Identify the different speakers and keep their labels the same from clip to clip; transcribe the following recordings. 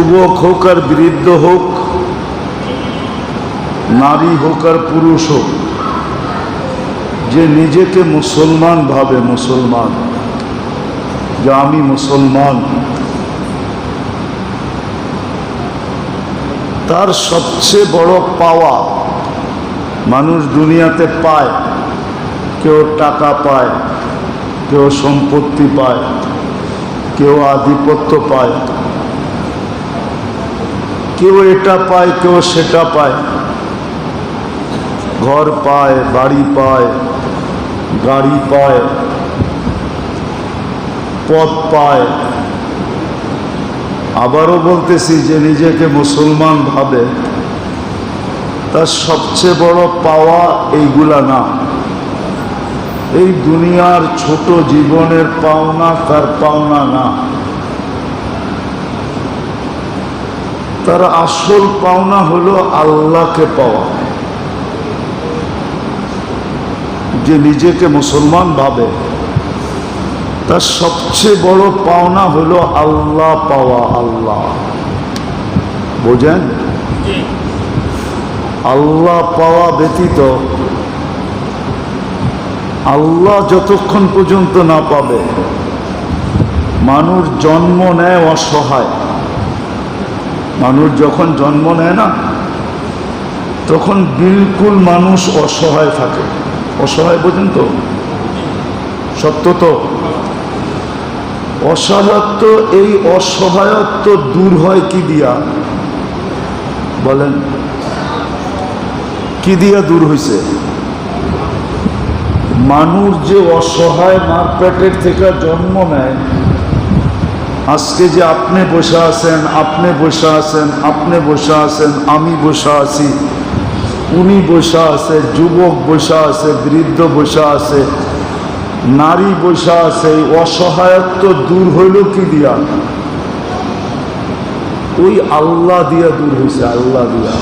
Speaker 1: যুবক হোক আর বৃদ্ধ হোক, নারী হোক আর পুরুষ হোক, যে নিজেকে মুসলমান ভাবে, মুসলমান, যে আমি মুসলমান, তার সবচেয়ে বড় পাওয়া মানুষ দুনিয়াতে পায়। কেউ টাকা পায়, কেউ সম্পত্তি পায়, কেউ আধিপত্য পায়, কেউ এটা পায়, কেউ সেটা পায়, ঘর পায়, বাড়ি পায়, গাড়ি পায়, পদ পায়। আবারও বলতেছি, যে নিজেকে মুসলমান ভাবে তার সবচেয়ে বড় পাওয়া এইগুলা না। এই দুনিয়ার ছোট জীবনের পাওনা তার পাওনা না। তার আসল পাওনা হলো আল্লাহকে পাওয়া। যে নিজেকে মুসলমান ভাবে তার সবচেয়ে বড় পাওনা হলো আল্লাহ পাওয়া। আল্লাহ বোঝেন? আল্লাহ পাওয়া ব্যতীত, আল্লাহ যতক্ষণ পর্যন্ত না পাবে, মানুষ জন্ম নেয় অসহায়। মানুষ যখন জন্ম নেয় না, তখন বিলকুল মানুষ অসহায় থাকে। অসহায় বোঝেন তো? সত্য তো? অসহায়ত্ব, এই অসহায়ত্ব দূর হয় কি দিয়া বলেন? কি দিয়া দূর হয়েছে? মানুষ যে অসহায় মার পেটের থেকে জন্ম নেয়, আজকে যে আপনি বসে আছেন, আপনি বসে আছেন, আপনি বসে আছেন, আমি বসে আছি, উনি বসে আছে, যুবক বসে আছে, বৃদ্ধ বসে আছে, নারী বসে আছে, এই অসহায়ত্ব দূর হইল কি দিয়া? ওই আল্লাহ দিয়া দূর হয়েছে। আল্লাহ দিয়া।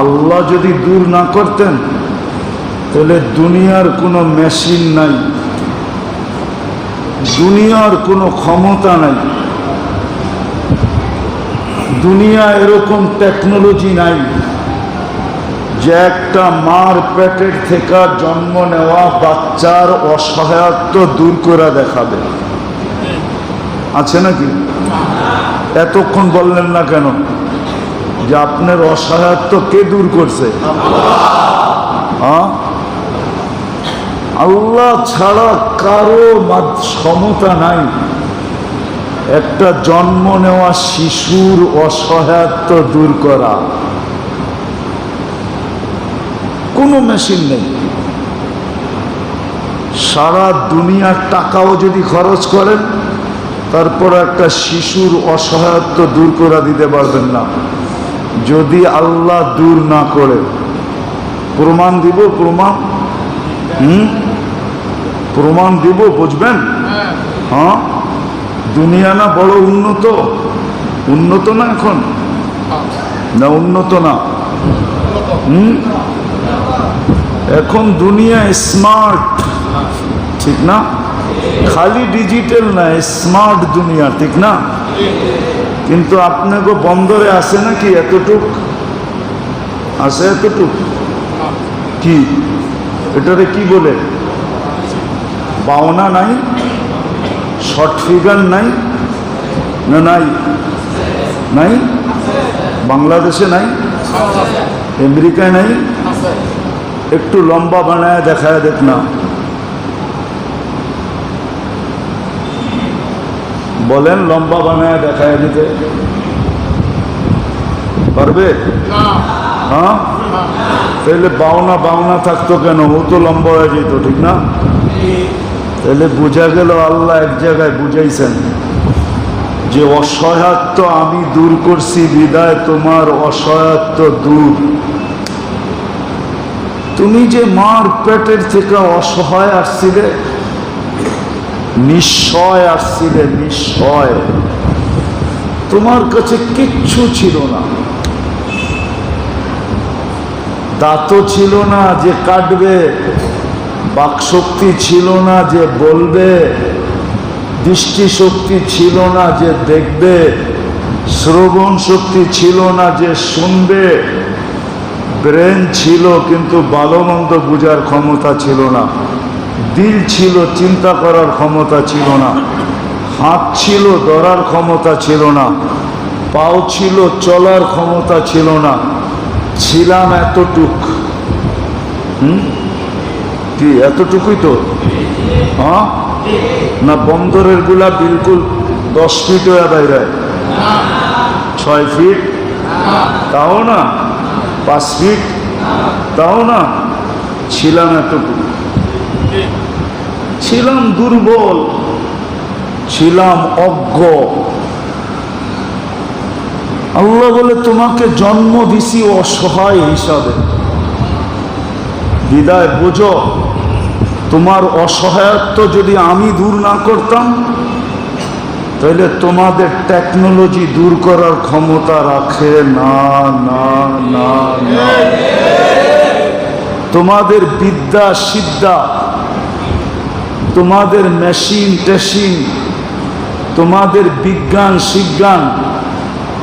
Speaker 1: আল্লাহ যদি দূর না করতেন, তাহলে দুনিয়ার কোনো মেশিন নাই, দুনিয়ার কোনো ক্ষমতা নাই, দুনিয়া এরকম টেকনোলজি নাই যে একটা মার পেটের থেকে জন্ম নেওয়া বাচ্চার অসহায়ত্ব দূর করে দেখাবে। আছে নাকি? এতক্ষণ বললেন না কেন যে আপনার অসহায়ত্ব কে দূর করছে? আল্লাহ ছাড়া কারো ক্ষমতা নাই একটা জন্ম নেওয়া শিশুর অসহায়ত্ব দূর করা। কোনো মেশিন নেই। সারা দুনিয়ার টাকাও যদি খরচ করেন, তারপর একটা শিশুর অসহায়ত্ব দূর করে দিতে পারবেন না, যদি আল্লাহ দূর না করে। প্রমাণ দিব, প্রমাণ। প্রমাণ দিব, বুঝবেন? হ্যাঁ, দুনিয়া না বড় উন্নত? উন্নত না এখন? না উন্নত না? এখন দুনিয়া স্মার্ট, ঠিক না? খালি ডিজিটাল না, স্মার্ট দুনিয়া, ঠিক না? কিন্তু আপনাকে বন্দরে আছে নাকি এতটুক? আছে এতটুক? কি এটারে কি বলে? পাওনা নাই? শর্ট ফিগার নাই? না নাই? নাই? বাংলাদেশে নাই? আমেরিকায় নাই? একটু লম্বা বানায় দেখায় দেখ না। বলেন, লম্বা বানায় দেখায় দিতে পারবে? হ্যাঁ, তাহলে বাউনা বাউনা থাকতো কেন? ও তো লম্বা হয়ে যেত, ঠিক না? তাহলে বোঝা গেল আল্লাহ এক জায়গায় বুঝাইছেন যে অসহায়ত্ব আমি দূর করছি, বিদায় তোমার অসহায়ত্ব দূর। তুমি যে মার পেটের থেকে অসহায় আসছিলে, নিঃস্বয় আসছিলে, নিঃস্বয়, তোমার কাছে কিচ্ছু ছিল না, দাঁতও ছিল না যে কাটবে, বাকশক্তি ছিল না যে বলবে, দৃষ্টিশক্তি ছিল না যে দেখবে, শ্রবণ শক্তি ছিল না যে শুনবে, ব্রেন ছিল কিন্তু ভালো মন্দ বুঝার ক্ষমতা ছিল না, দিল ছিল চিন্তা করার ক্ষমতা ছিল না, হাত ছিল ধরার ক্ষমতা ছিল না, পাও ছিল চলার ক্ষমতা ছিল না, ছিলাম এতটুক। কি এতটুকুই তো? হ্যাঁ না, বন্দরের গুলা বিলকুল 10 ফিট হয়ে বাইরে, 6 ফিট তাও না, 5 ফিট তাও না, ছিলাম এতটুকু। ছিলাম দুর্বল, ছিলাম অজ্ঞ। আল্লাহ বলে তোমাকে জন্ম দিছি অসহায় হিসাবে। বিদায় বোঝো, তোমার অসহায়ত্ব যদি আমি দূর না করতাম তাহলে তোমাদের টেকনোলজি দূর করার ক্ষমতা রাখে না। না না না, তোমাদের বিদ্যা সিদ্ধা, তোমাদের মেশিন টেশিন, তোমাদের বিজ্ঞান শিজ্ঞান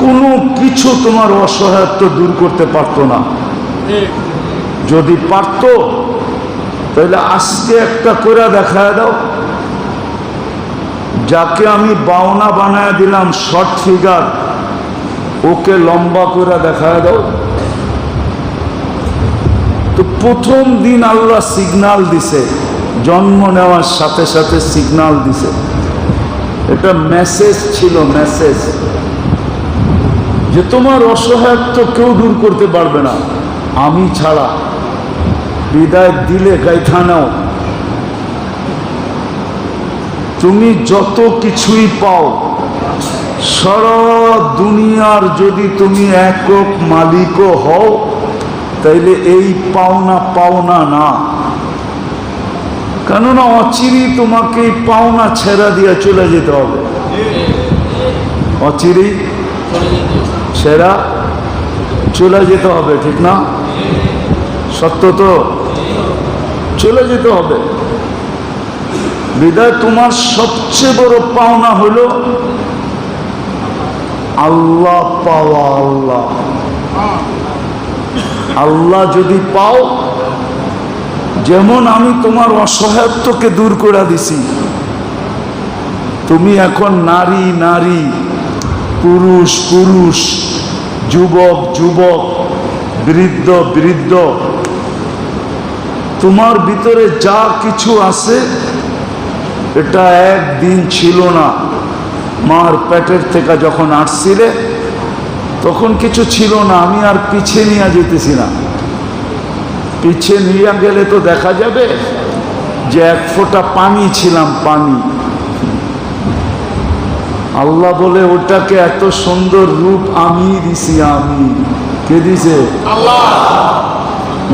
Speaker 1: কোনো কিছু তোমার অসহায়ত্ব দূর করতে পারতো না। যদি পারত তাহলে আজকে একটা করে দেখায় দাও, যাকে আমি বাওনা বানায় দিলাম শর্ট ফিগার, ওকে লম্বা করে দেখায় দাও। তো প্রথম দিন আল্লাহ সিগন্যাল দিছে, জন্ম নেওয়ার সাথে সাথে সিগন্যাল দিছে। এটা মেসেজ ছিল, মেসেজ যে তোমার অসহায়ত্ব কেউ দূর করতে পারবে না আমি ছাড়া। বিদায় দিলে গাইথা নাও। তুমি যত কিছুই পাও, সারা দুনিয়ার যদি তুমি একক মালিকও হও তাইলে এই পাওনা পাওনা না। কেননা অচিরেই তোমাকে এই পাওনা ছেড়া দিয়ে চলে যেতে হবে। অচিরেই ছেড়া চলে যেতে হবে, ঠিক না? সত্য তো, চলে যেতে হবে। বিদায় তোমার সবচেয়ে বড় পাওনা হলো আল্লাহ পাওয়া। আল্লাহ আল্লাহ যদি পাও, যেমন আমি তোমার অসহায়ত্বকে দূর করে দিছি, তুমি এখন নারী নারী, পুরুষ পুরুষ, যুবক যুবক, বৃদ্ধ বৃদ্ধ, তোমার ভিতরে যা কিছু আছে এটা একদিন ছিল না। মার পেটের থেকে যখন আসছিলে তখন কিছু ছিল না। আমি আর পিছিয়ে নিয়ে যেতেছি না। পিছিয়ে নিয়ে গেলে তো দেখা যাবে যে এক ফোঁটা পানি ছিলাম, পানি। আল্লাহ বলে ওটাকে এত সুন্দর রূপ আমি দিছি। আমি কে দিছে? আল্লাহ।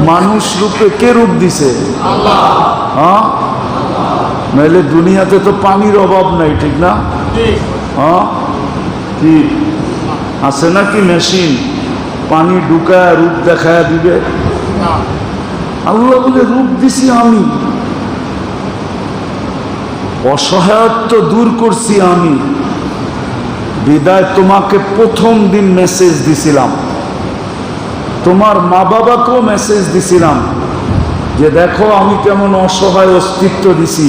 Speaker 1: মানুষ রূপে কে রূপ দিছে? আল্লাহ। হ্যাঁ, নাইলে দুনিয়াতে তো পানির অভাব নাই, ঠিক না? হ্যাঁ, কি আছে নাকি মেশিন পানি ঢুকায় রূপ দেখায় দিবে? আল্লাহ বলে রূপ দিছি আমি, অসহায়ত্ব দূর করছি আমি। বিদায় তোমাকে প্রথম দিন মেসেজ দিছিলাম, তোমার মা বাবাকেও মেসেজ দিছিলাম যে দেখো আমি কেমন অসহায় অস্তিত্ব দিছি।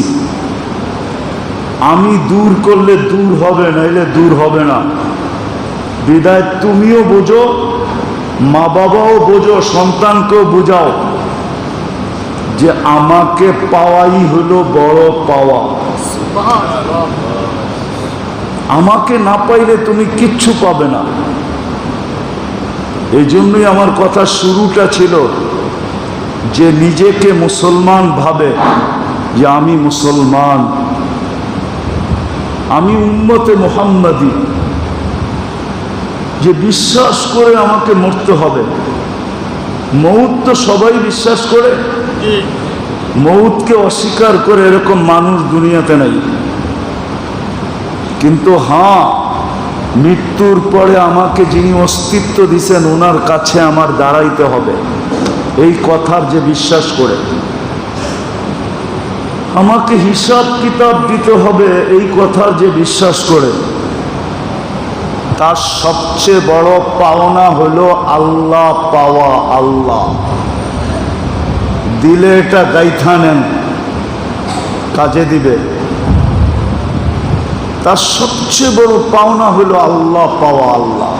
Speaker 1: আমি দূর করলে দূর হবে, নাইলে দূর হবে না। বিদায় তুমিও বোঝো, মা বাবাও বোঝো, সন্তানকেও বোঝাও যে আমাকে পাওয়াই হলো বড় পাওয়া। আমাকে না পাইলে তুমি কিচ্ছু পাবে না। এই জন্যই আমার কথা শুরুটা ছিল যে নিজেকে মুসলমান ভাবে যে আমি মুসলমান, আমি উম্মতে মুহাম্মাদি, যে বিশ্বাস করে আমাকে মরতে হবে। মৌত তো সবাই বিশ্বাস করে, মৌতকে অস্বীকার করে এরকম মানুষ দুনিয়াতে নাই। কিন্তু হ্যাঁ, মৃত্যুর পরে আমাকে যিনি অস্তিত্ব দিছেন ওনার কাছে আমার দাঁড়াইতে হবে, এই কথার যে বিশ্বাস করে। আমাকে হিসাব কিতাব দিতে হবে, এই কথার যে বিশ্বাস করে। তার সবচেয়ে বড় পাওনা হলো আল্লাহ পাওয়া। আল্লাহ দিলে এটা গাইথা নেন, কাজে দিবে। তার সবচেয়ে বড় পাওনা হলো আল্লাহ পাওয়া। আল্লাহ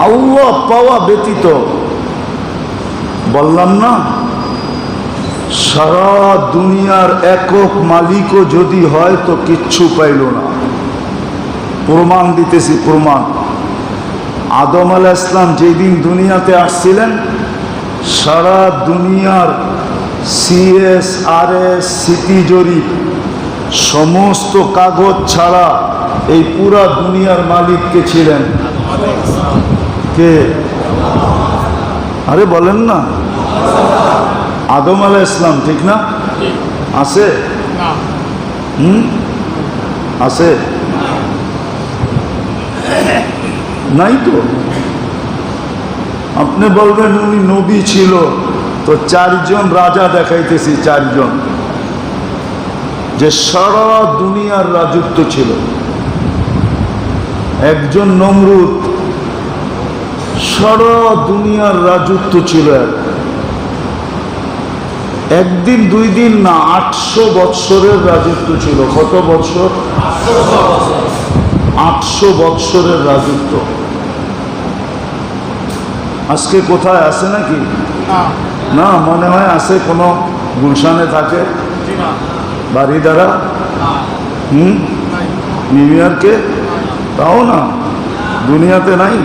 Speaker 1: আল্লাহ পাওয়া ব্যতীত, বললাম না, সারা দুনিয়ার একক মালিকও যদি হয় তো কিচ্ছু পাইল না। প্রমাণ দিতেছি, প্রমাণ। আদম আলাইহিস সালাম যেদিন দুনিয়াতে আসছিলেন, সারা দুনিয়ার CSRS সিটি জরিপ সমস্ত কাগজ ছাড়া এই পুরা দুনিয়ার মালিক কে ছিলেন? কে? আরে বলেন না, আদম আলাইহিস সালাম, ঠিক না? আছে? আছে? নাই তো। আপনি বলবেন উনি নবী ছিল, তো 4 জন রাজা দেখাইতেছি, 4 জন যে সারা দুনিয়ার রাজত্ব ছিল। একজন নমরুদ, সারা দুনিয়ার রাজত্ব ছিল। একদিন 2 দিন না, 800 বৎসরের রাজত্ব ছিল। কত বৎসর? 800 বৎসরের রাজত্ব। আজকে কোথায় আছে নাকি? না, মনে হয় আছে, কোনো গুলশানে থাকে, বাড়ি দ্বারা, নিউ ইয়র্কে, তাও না, দুনিয়াতে নাই।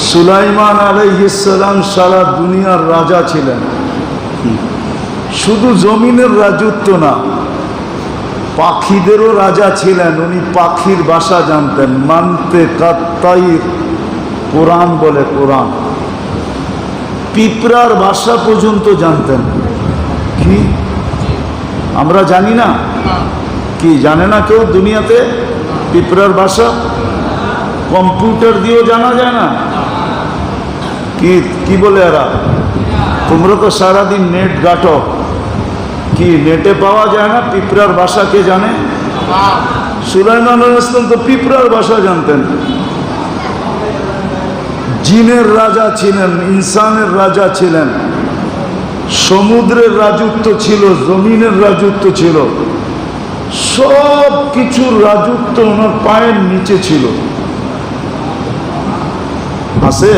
Speaker 1: সুলাইমান আলাইহিস সালাম সারা দুনিয়ার রাজা ছিলেন। শুধু জমিনের রাজত্ব না, পাখিদেরও রাজা ছিলেন। উনি পাখির ভাষা জানতেন, মানতে কাত্তাইর, কোরআন বলে, কোরআন। পিঁপড়ার ভাষা পর্যন্ত জানতেন। কি আমরা জানি না? কি জানে না কেউ দুনিয়াতে পিঁপড়ার ভাষা? কম্পিউটার দিয়েও জানা যায় না? কি বলে এরা? তোমরা তো সারাদিন নেট ঘাটো, কি নেটে পাওয়া যায় না? পিঁপড়ার ভাষা কে জানে? সুলাইমান আলাইহিস সালাম তো পিঁপড়ার ভাষা জানতেন। জিনের রাজা ছিলেন, ইনসানের রাজা ছিলেন, সমুদ্রের রাজত্ব ছিল, জমিনের রাজত্ব ছিল, সব কিছুর রাজত্ব ওনার পায়ের নিচে ছিল। আছে?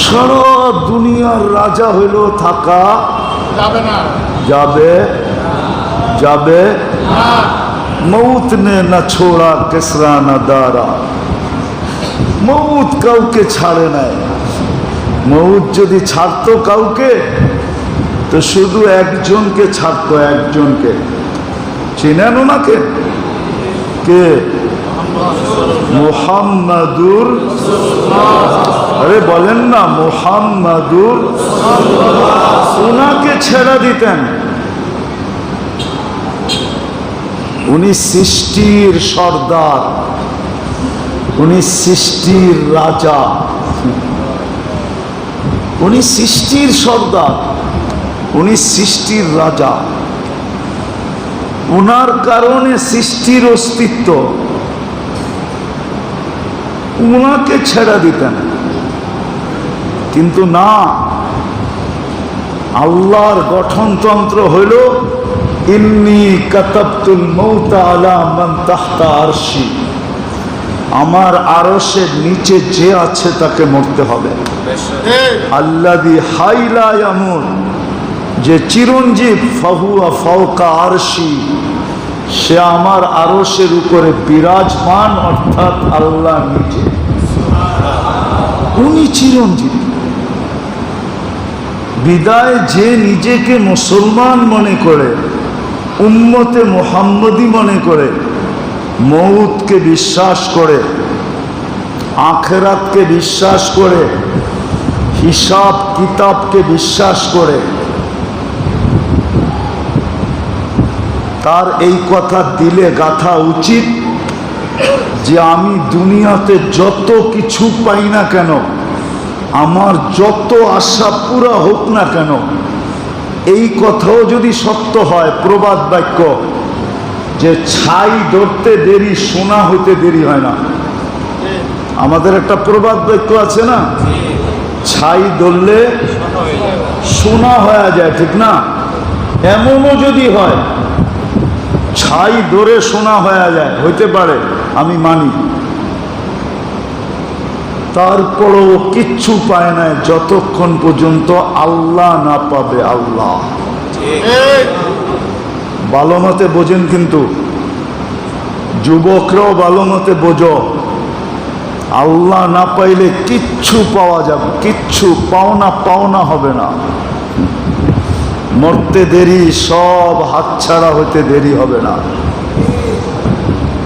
Speaker 1: সারা দুনিয়ার রাজা হইল থাকা যাবে না, যাবে মৌত নে না ছোড়া কেসরা না দারা। মৌত কাউকে ছাড়ে নাই। মৌত যদি ছাড়তো কাউকে, তো শুধু একজনকে ছাড়তো, একজনকে। চিনেন ওনাকে? কে? মুহাম্মাদুর, আরে বলেন না, মুহাম্মাদুর। ওনাকে ছেড়ে দিতেন। উনি সৃষ্টির সর্দার, উনি সৃষ্টির রাজা, উনি সৃষ্টির সর্দার, উনি সৃষ্টির রাজা। উনার কারণে সৃষ্টির অস্তিত্ব। উনাকে ছেড়ে দিতেন, কিন্তু না, আল্লাহর গঠনতন্ত্র হইল ইন্নী কাতাবতুল মাউতা আলা মান তাহতা আরশি। আমার আরশের নিচে যে আছে তাকে মরতে হবে। আল্লাযী হাইলা ইয়ামুত, যে চিরঞ্জীব, ফাহুয়া ফাওকা আরশি, সে আমার আরশের উপরে বিরাজমান, অর্থাৎ আল্লাহ নিজে। উনি চিরঞ্জীব। বিদায় যে নিজেকে মুসলমান মনে করে, উম্মতে মুহাম্মদী মনে করে, মৌতকে বিশ্বাস করে, আখিরাতকে বিশ্বাস করে, হিসাব কিতাবকে বিশ্বাস করে, তার এই কথা দিলে গাঁথা উচিত যে আমি দুনিয়াতে যত কিছু পাই না কেন, আমার যত আশা পুরা হোক না কেন, এই কথাও যদি সত্য হয়, প্রবাদ বাক্য, যে ছাই ধরতে দেরি সোনা হইতে দেরি হয় না। আমাদের একটা প্রবাদ বাক্য আছে না, ছাই ধরলে সোনা হয়ে যায়, ঠিক না? এমনও যদি হয় ছাই ধরে সোনা হয়ে যায়, হইতে পারে, আমি মানি। তারপরও কিচ্ছু পায় না যতক্ষণ পর্যন্ত আল্লাহ না পাবে। আল্লাহ ভালো মতে বোঝেন, কিন্তু যুবকরাও ভালো মতে বোঝো, আল্লাহ না পাইলে কিচ্ছু পাওয়া যাবে, কিচ্ছু পাওনা হবে না। মরতে দেরি, সব হাতছাড়া হইতে দেরি হবে না।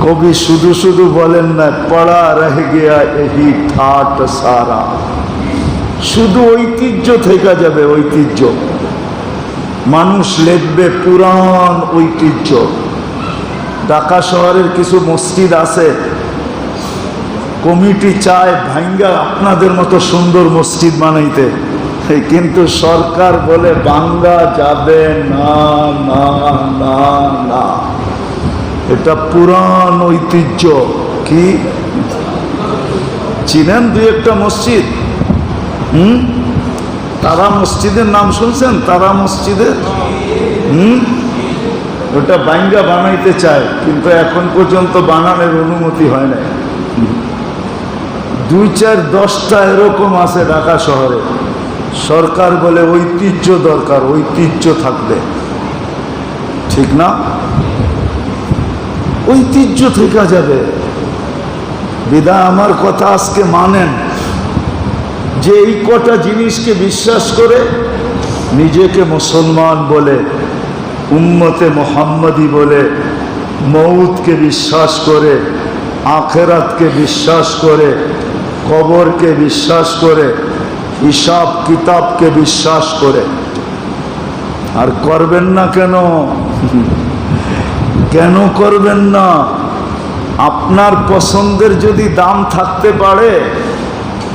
Speaker 1: কবি শুধু শুধু বলেন না, পড়া রহ গিয়া এহি ঠাট সারা, শুধু ঐতিহ্য থেকে যাবে, ঐতিহ্য। মানুষ লিখবে পুরান ঐতিহ্য। ঢাকা শহরের কিছু মসজিদ আছে, কমিটি চায় ভাঙ্গা আপনাদের মতো সুন্দর মসজিদ বানাইতে, কিন্তু সরকার বলে ভাঙ্গা যাবে না, না না না, এটা পুরান ঐতিহ্য। কি চিনেন দুই একটা মসজিদ? তারা মসজিদের নাম শুনছেন? তারা মসজিদের ওটা ভাঙ্গা বানাইতে চায়, কিন্তু এখন পর্যন্ত বানানোর অনুমতি হয় না। 2-4-10টা এরকম আছে ঢাকা শহরে। সরকার বলে ঐতিহ্য দরকার, ঐতিহ্য থাকবে, ঠিক না? ঐতিহ্য থেকে যাবে। বিদা আমার কথা আজকে মানেন, যে এই কটা জিনিসকে বিশ্বাস করে নিজেকে মুসলমান বলে, উম্মতে মুহাম্মদী বলে, মৌতকে বিশ্বাস করে, আখেরাতকে বিশ্বাস করে, কবরকে বিশ্বাস করে, হিসাব কিতাবকে বিশ্বাস করে। আর করবেন না কেন? কেন করবেন না? আপনার পছন্দের যদি দাম থাকতে পারে,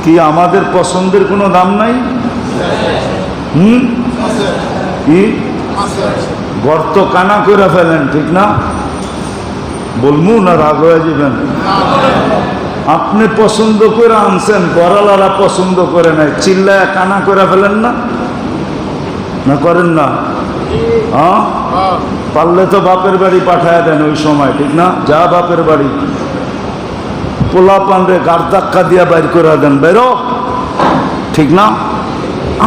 Speaker 1: কি আমাদের পছন্দের কোনো দাম নাই? কি গর্ত কানা করে ফেলেন, ঠিক না? বলবো না, রাগ হয়ে যাবেন? আপনি পছন্দ করে আনছেন, গড়ালারা পছন্দ করে নাই, চিল্লায় কানা করে ফেলেন না? না করেন না? হ্যাঁ, পারলে তো বাপের বাড়ি পাঠায় দেন ওই সময়, ঠিক না? যা বাপের বাড়ি, পোলা পানরে গাড় ধাক্কা দিয়া বাইর করে দেন, বেরো, ঠিক না?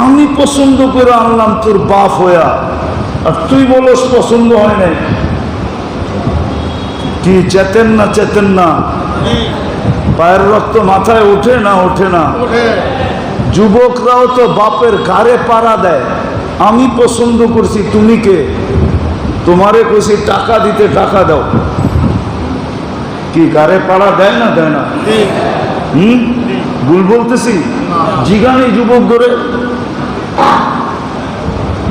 Speaker 1: আমি পছন্দ করে আনলাম তোর বাপ হইয়া, আর তুই বলস পছন্দ হয় নাই। কি চেতেন না? চেতেন না? পায়ের রক্ত মাথায় ওঠে না? ওঠে না? যুবকরাও তো বাপের ঘাড়ে পাড়া দেয়, আমি পছন্দ করছি, তুমি কে? তোমারে কইছি টাকা দিতে, টাকা দাও। কি ঘাড়ে পাড়া দেয় না? দেয় না? ভুল বলতেছি? জিগানি যুবক ধরে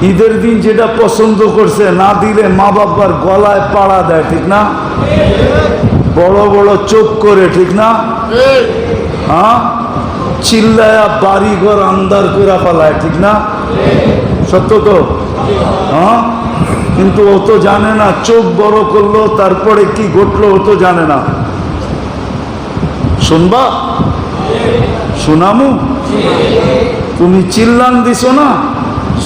Speaker 1: ঈদের দিন যেটা পছন্দ করছে না দিলে মা বাবার গলায় পাড়া দেয়, ঠিক না? বড় বড় চোখ করে, ঠিক না? হ্যাঁ, চিল্লায়া বাড়ি ঘর আন্দার করে ফেলায়, ঠিক না? সত্য তো? হ্যাঁ, কিন্তু ও তো জানে না চোখ বড় করলো তারপরে কি ঘটলো, ও তো জানে না। শুনবা? শোনামু? তুমি চিল্লান দিছো না,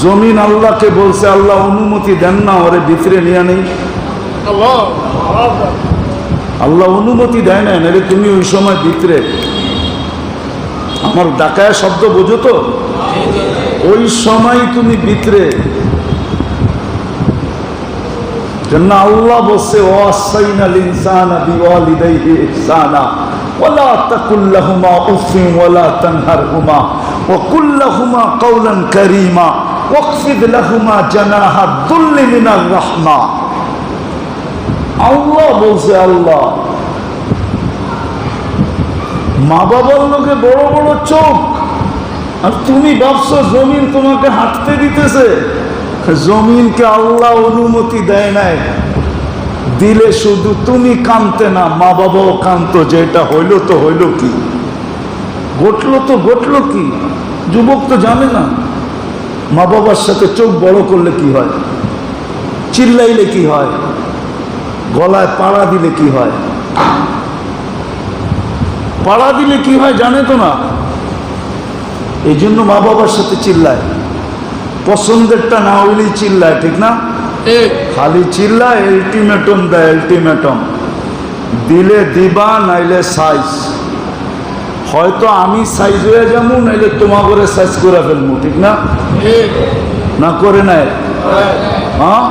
Speaker 1: জমিন আল্লাহকে বলছে, আল্লাহ অনুমতি দেন না ওরে ভিতরে নিয়ে নেই। আল্লাহ অনুমতি দেয় না, নাহলে তুমি ওই সময় ভিতরে। আমার ডাকায় শব্দ বোঝো তো? ওই সময় তুমি ভিতরে। জন্য আল্লাহ বলছে, ওয়াসাইনাল ইনসানা বিওয়ালিদাইহি ইহসানা ওয়ালা তাকুল লাহুমা উফিন ওয়ালা তানহারহুমা ওয়া কুল লাহুমা কাওলান কারীমা ওয়াখফিদ লাহুমা জানাহা দুল্লি মিনার রাহমা। আল্লাহ বলছে, আল্লাহ মা বাবার লোকে বড় বড় চোখ, আর তুমি ভাবছো জমিন তোমাকে হাঁটতে দিতেছে। জমিনকে আল্লাহ অনুমতি দেয় নাই, দিলে শুধু তুমি কানতে না, মা বাবাও কানতো, যে এটা হইল তো হইল কি, ঘটলো তো ঘটলো কি। যুবক তো জানে না মা বাবার সাথে চোখ বড় করলে কি হয়, চিল্লাইলে কি হয়। গলায় পাড়া দিলে কি হয়? পাড়া দিলে কি হয় জানে তো না। এই জন্য মা বাবার সাথে চিল্লায়, পছন্দেরটা না হইলেই চিল্লায়, ঠিক না? খালি চিল্লায়, আলটিমেটম দেয়, আলটিমেটম দিলে দিবা, নাইলে সাইজ। হয়তো আমি সাইজ হয়ে যাবো, নাইলে তোমার করে সাইজ করে ফেলবো, ঠিক না? না করে নাই? হ্যাঁ।